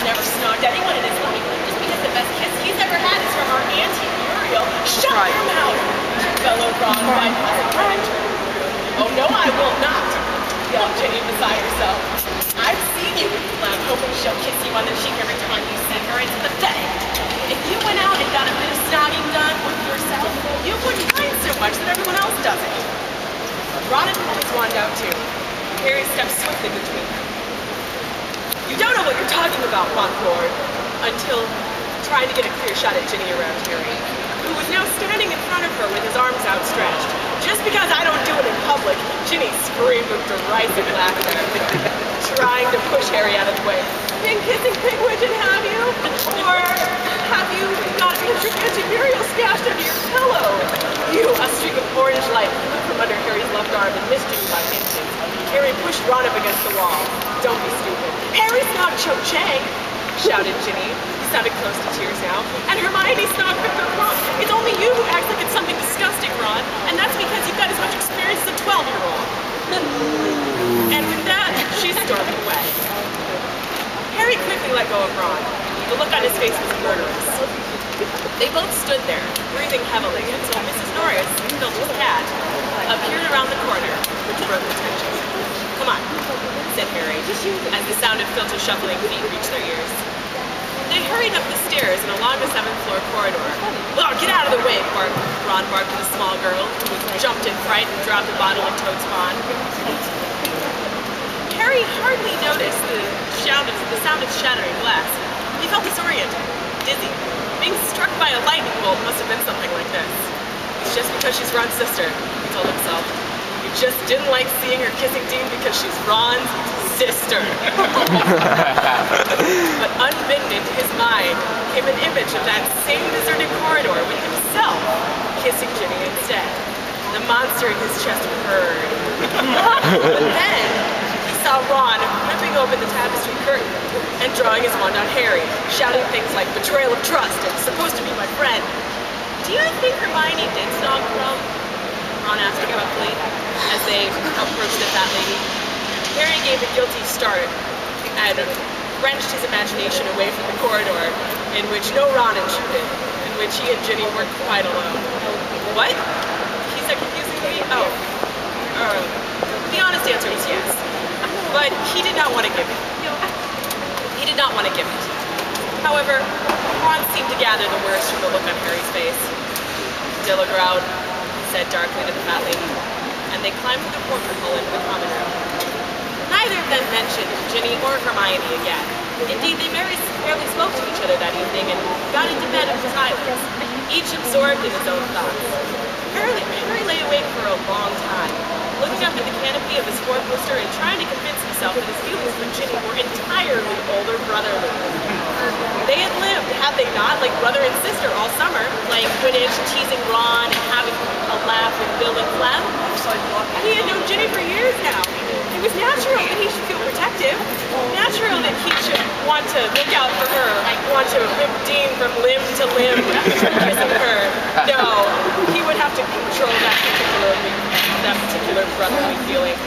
never snogged anyone in his life just because the best kiss he's ever had is from our Auntie Muriel. Shut your mouth, fellow Ron, bypassing furniture. Oh, no, I will not, yelled Ginny beside herself. I've seen you with Clem, hoping she'll kiss you on the cheek every time you see her. It's pathetic. If you went out and got a bit of snogging done with yourself, you wouldn't mind so much that everyone else does it. Ron had pulled his wand out too. Harry stepped swiftly between them. You don't know what you're talking about, Montfort, until trying to get a clear shot at Ginny around Harry, who was now standing in front of her with his arms outstretched. Just because I don't do it in public, Ginny screamed with derisive laughter, trying to push Harry out of the way. Been kissing Pigwidgeon, have you? Or have you got a picture of Auntie Muriel stashed under your pillow? A streak of orange light flew from under Harry's left arm and missed Ginny by inches. Harry pushed Ron up against the wall. Don't be stupid. Harry's not Cho-Chang, shouted Ginny, who sounded close to tears now. And Hermione's not Victor Crumb. It's only you who acts like it's something disgusting, Ron. And that's because you've got as much experience as a 12-year-old. And with that, she stormed away. Harry quickly let go of Ron. The look on his face was murderous. They both stood there, breathing heavily, until Mrs. Norris, Filch's cat, appeared around the corner, which broke the tension. Come on, said Harry, as the sound of Filch's shuffling feet reached their ears. They hurried up the stairs and along the 7th-floor corridor. Oh, get out of the way, Ron barked at the small girl, who jumped in fright and dropped a bottle of Toad's Fawn. Harry hardly noticed the sound of shattering glass. He felt disoriented, dizzy. Being struck by a lightning bolt must have been something like this. It's just because she's Ron's sister, he told himself. He just didn't like seeing her kissing Dean because she's Ron's sister. But unbidden into his mind came an image of that same deserted corridor with himself kissing Ginny instead. The monster in his chest purred. But then he saw Ron ripping open the tapestry curtain and drawing his wand on Harry, shouting things like betrayal of trust and supposed to be my friend. Do you think Hermione did snog Crumb? Ron asked abruptly as they approached the fat lady. Harry gave a guilty start and wrenched his imagination away from the corridor in which no Ron intruded, in which he and Ginny were quite alone. What? He said confusingly. Oh. The honest answer was yes. But he did not want to give it. He did not want to give it. However, Ron seemed to gather the worst from the look on Harry's face. Dilligrowd, he said darkly to the fat lady, and they climbed through the porthole into the common room. Neither of them mentioned Ginny or Hermione again. Indeed, they barely spoke to each other that evening and got into bed in silence, each absorbed in his own thoughts. Harry lay awake for a long time, looking up at the canopy of his four-poster and trying to convince himself that his feelings for Ginny were entirely older brotherly. They had lived, had they not, like brother and sister all summer, playing Quidditch, teasing Ron, and having a laugh with Bill and Clem. He had known Ginny for years now. It was natural that he should feel protective, natural that he should want to look out for her, want to rip Dean from limb to limb after kissing her. No, he would have to control that particular brotherly feeling.